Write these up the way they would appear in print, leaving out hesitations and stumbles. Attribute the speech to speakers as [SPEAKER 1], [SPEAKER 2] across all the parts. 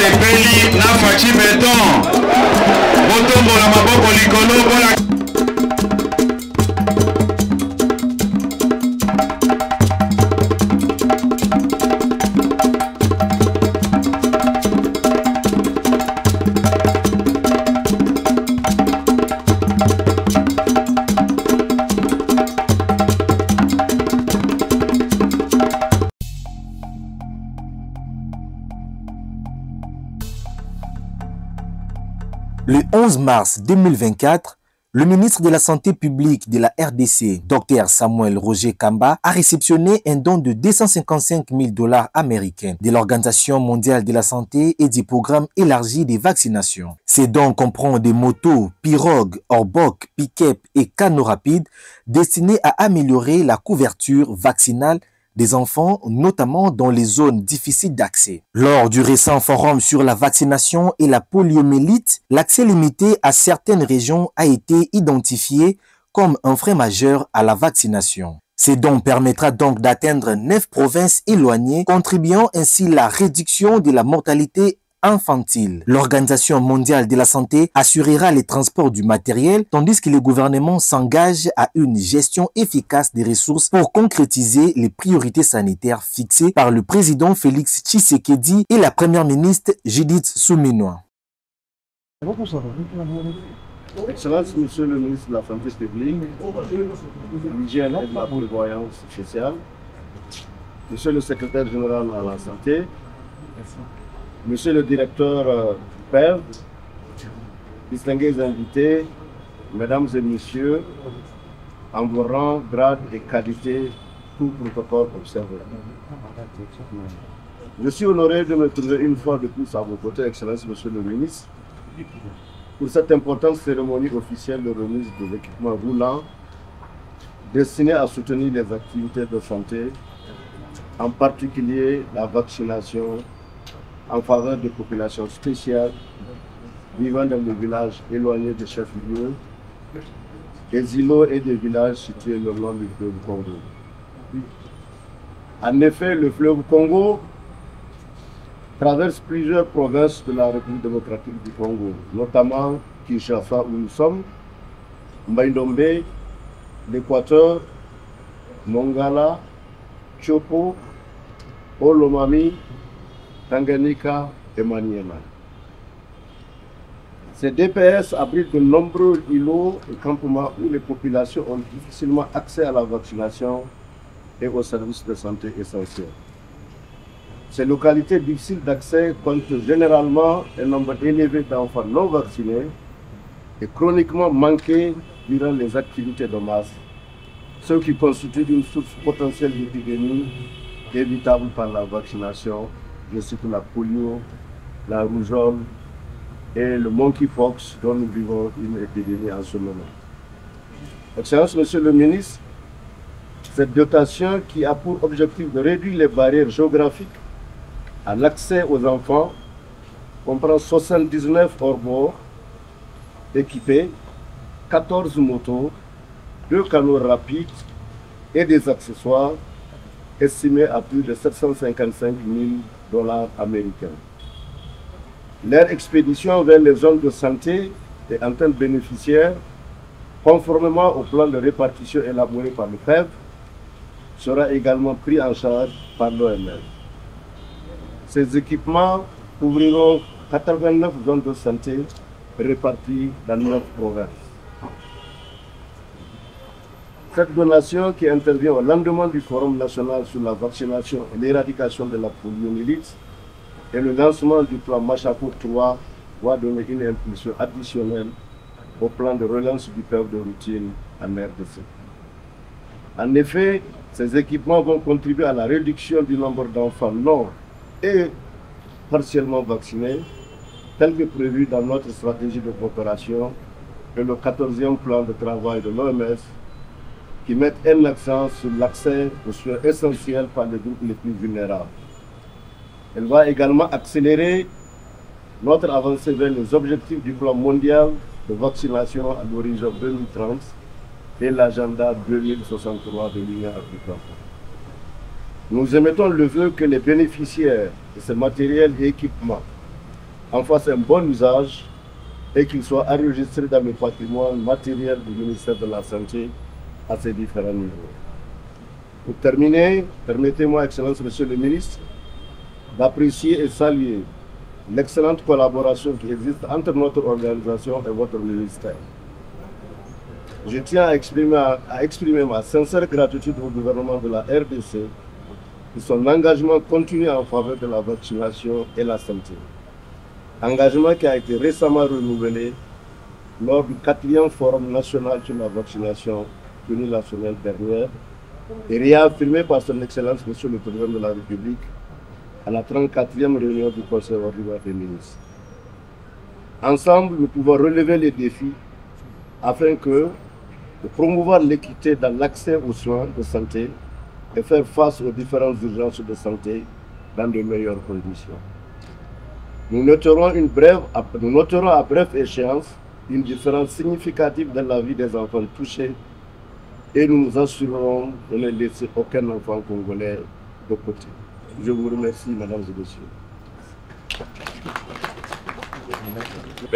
[SPEAKER 1] sepeli na faci beton. Botombola maboko likolo mpona
[SPEAKER 2] Le 11 mars 2024, le ministre de la Santé publique de la RDC, Dr Samuel Roger Kamba, a réceptionné un don de 255 000 $ américains de l'Organisation mondiale de la santé et du programme élargi des vaccinations. Ces dons comprennent des motos, pirogues, orboc, pick-up et canaux rapides destinés à améliorer la couverture vaccinale des enfants, notamment dans les zones difficiles d'accès. Lors du récent forum sur la vaccination et la poliomyélite, l'accès limité à certaines régions a été identifié comme un frein majeur à la vaccination. Ces dons permettra donc d'atteindre 9 provinces éloignées, contribuant ainsi à la réduction de la mortalité infantile. L'Organisation mondiale de la santé assurera les transports du matériel, tandis que le gouvernement s'engage à une gestion efficace des ressources pour concrétiser les priorités sanitaires fixées par le président Félix Tshisekedi et la première ministre Judith Suminwa.
[SPEAKER 3] Excellence, Monsieur le ministre de la Santé publique, l'hygiène et de la prévoyance sociale, Monsieur le secrétaire général à la santé, Monsieur le directeur PEV, distingués invités, Mesdames et Messieurs, en vos rangs, grades et qualités, tout protocole observé. Je suis honoré de me trouver une fois de plus à vos côtés, Excellence Monsieur le ministre, pour cette importante cérémonie officielle de remise des équipements roulants destinés à soutenir les activités de santé, en particulier la vaccination en faveur des populations spéciales vivant dans des villages éloignés des chefs-lieux, des îlots et des villages situés le long du fleuve Congo. En effet, le fleuve Congo traverse plusieurs provinces de la République démocratique du Congo, notamment Kinshasa où nous sommes, Mbaïndombe, l'Équateur, Mongala, Chopo, Olomami, Tanganyika et Maniema. Ces DPS abritent de nombreux îlots et campements où les populations ont difficilement accès à la vaccination et aux services de santé essentiels. Ces localités difficiles d'accès comptent généralement un nombre élevé d'enfants non vaccinés et chroniquement manqués durant les activités de masse, ce qui constitue une source potentielle d'épidémie évitable par la vaccination. Je cite la polio, la rougeole et le monkeypox dont nous vivons une épidémie en ce moment. Excellence, Monsieur le ministre, cette dotation qui a pour objectif de réduire les barrières géographiques à l'accès aux enfants comprend 79 hors-bord équipés, 14 motos, 2 canaux rapides et des accessoires estimés à plus de 755 000 $ américains. Leur expédition vers les zones de santé et antennes bénéficiaires, conformément au plan de répartition élaboré par le PEV, sera également pris en charge par l'OMS. Ces équipements couvriront 89 zones de santé réparties dans 9 provinces. Cette donation qui intervient au lendemain du Forum national sur la vaccination et l'éradication de la poliomyélite et le lancement du plan Machako 3 va donner une impulsion additionnelle au plan de relance du PEV de routine en RDC. En effet, ces équipements vont contribuer à la réduction du nombre d'enfants non et partiellement vaccinés, tel que prévu dans notre stratégie de coopération et le 14e plan de travail de l'OMS, qui mettent un accent sur l'accès aux soins essentiels par les groupes les plus vulnérables. Elle va également accélérer notre avancée vers les objectifs du plan mondial de vaccination à l'horizon 2030 et l'agenda 2063 de l'Union africaine. Nous émettons le vœu que les bénéficiaires de ces matériels et équipements en fassent un bon usage et qu'ils soient enregistrés dans le patrimoine matériel du ministère de la Santé à ces différents niveaux. Pour terminer, permettez-moi, Excellence Monsieur le Ministre, d'apprécier et saluer l'excellente collaboration qui existe entre notre organisation et votre ministère. Je tiens à exprimer ma sincère gratitude au gouvernement de la RDC pour son engagement continu en faveur de la vaccination et la santé. Engagement qui a été récemment renouvelé lors du 4e Forum national sur la vaccination tenu la semaine dernière et réaffirmé par son Excellence Monsieur le Président de la République à la 34e réunion du Conseil ordinaire des ministres. Ensemble, nous pouvons relever les défis afin de promouvoir l'équité dans l'accès aux soins de santé et faire face aux différentes urgences de santé dans de meilleures conditions. Nous noterons à brève échéance une différence significative dans la vie des enfants touchés et nous nous assurerons de ne laisser aucun enfant congolais de côté. Je vous remercie, mesdames et messieurs.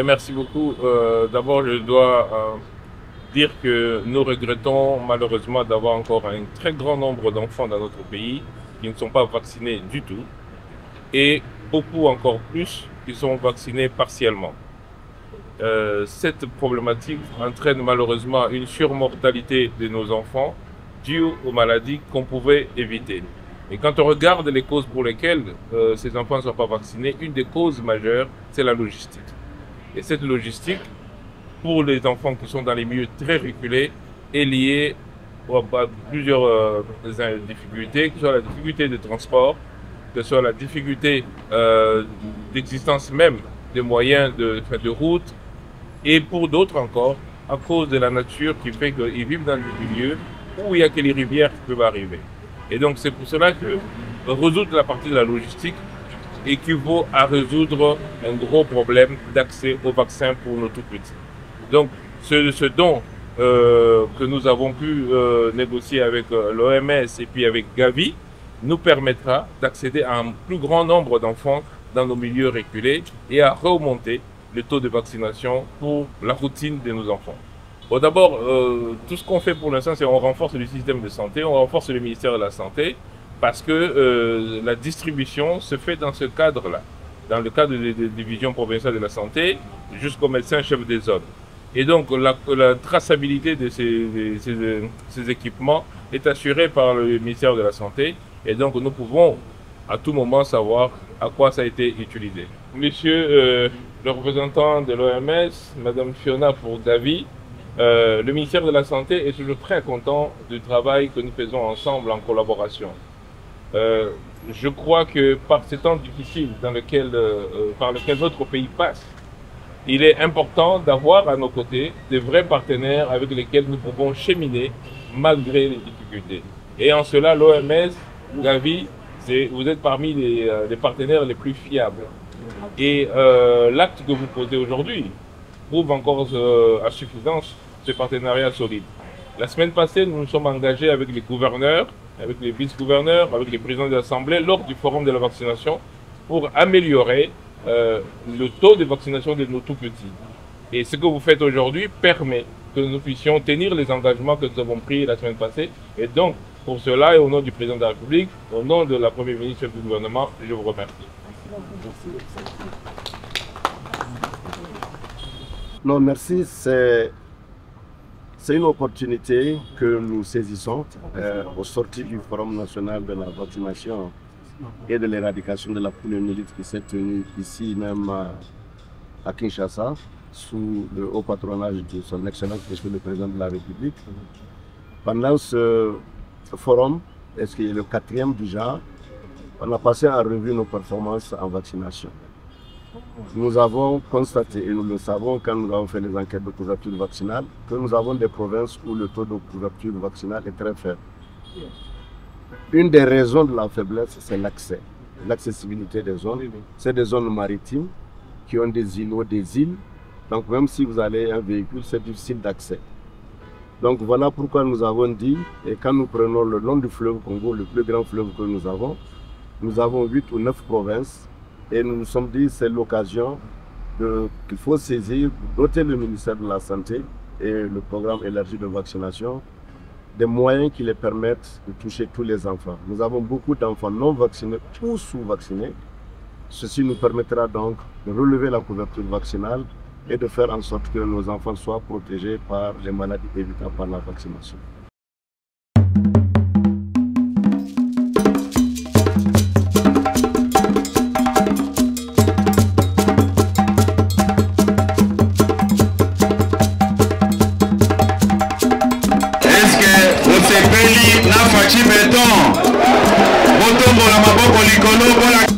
[SPEAKER 4] Merci beaucoup. D'abord, je dois dire que nous regrettons malheureusement d'avoir encore un très grand nombre d'enfants dans notre pays qui ne sont pas vaccinés du tout et beaucoup encore plus qui sont vaccinés partiellement. Cette problématique entraîne malheureusement une surmortalité de nos enfants due aux maladies qu'on pouvait éviter. Et quand on regarde les causes pour lesquelles ces enfants ne sont pas vaccinés, une des causes majeures, c'est la logistique. Et cette logistique, pour les enfants qui sont dans les milieux très reculés, est liée à plusieurs difficultés, que ce soit la difficulté de transport, que ce soit la difficulté d'existence même des moyens de route, et pour d'autres encore, à cause de la nature qui fait qu'ils vivent dans des milieux où il n'y a que les rivières qui peuvent arriver. Et donc c'est pour cela que résoudre la partie de la logistique équivaut à résoudre un gros problème d'accès au vaccin pour nos tout-petits. Donc ce dont que nous avons pu négocier avec l'OMS et puis avec Gavi nous permettra d'accéder à un plus grand nombre d'enfants dans nos milieux reculés et à remonter le taux de vaccination pour la routine de nos enfants. Bon, d'abord, tout ce qu'on fait pour l'instant, c'est qu'on renforce le système de santé, on renforce le ministère de la Santé, parce que la distribution se fait dans ce cadre-là, dans le cadre des divisions provinciales de la santé, jusqu'au médecin chef des zones. Et donc, la traçabilité de ces équipements est assurée par le ministère de la Santé, et donc nous pouvons à tout moment savoir à quoi ça a été utilisé. Monsieur le représentant de l'OMS, Madame Fiona pour Gavi, le ministère de la Santé est toujours très content du travail que nous faisons ensemble en collaboration. Je crois que par ces temps difficiles par lesquels notre pays passe, il est important d'avoir à nos côtés de vrais partenaires avec lesquels nous pouvons cheminer malgré les difficultés. Et en cela, l'OMS, Gavi, vous êtes parmi les partenaires les plus fiables. Et l'acte que vous posez aujourd'hui prouve encore à suffisance ce partenariat solide. La semaine passée, nous nous sommes engagés avec les gouverneurs, avec les vice-gouverneurs, avec les présidents de l'Assemblée lors du forum de la vaccination pour améliorer le taux de vaccination de nos tout-petits. Et ce que vous faites aujourd'hui permet que nous puissions tenir les engagements que nous avons pris la semaine passée. Et donc, pour cela, et au nom du président de la République, au nom de la première ministre et du gouvernement, je vous remercie.
[SPEAKER 3] Non, merci. C'est une opportunité que nous saisissons au sortir du Forum national de la vaccination et de l'éradication de la poliomyélite qui s'est tenu ici même à Kinshasa, sous le haut patronage de son Excellence Monsieur le Président de la République. Pendant ce forum, est-ce qu'il est le 4e du genre, on a passé en revue nos performances en vaccination. Nous avons constaté, et nous le savons quand nous avons fait les enquêtes de couverture vaccinale, que nous avons des provinces où le taux de couverture vaccinale est très faible. Une des raisons de la faiblesse, c'est l'accès, l'accessibilité des zones. C'est des zones maritimes qui ont des îlots, des îles. Donc même si vous avez un véhicule, c'est difficile d'accès. Donc voilà pourquoi nous avons dit, et quand nous prenons le long du fleuve Congo, le plus grand fleuve que nous avons 8 ou 9 provinces Et nous nous sommes dit que c'est l'occasion qu'il faut saisir, doter le ministère de la Santé et le programme élargi de vaccination des moyens qui les permettent de toucher tous les enfants. Nous avons beaucoup d'enfants non vaccinés ou sous-vaccinés. Ceci nous permettra donc de relever la couverture vaccinale et de faire en sorte que nos enfants soient protégés par les maladies évitables par la vaccination.
[SPEAKER 1] Osepeli na faci beton botombola maboko likolo bola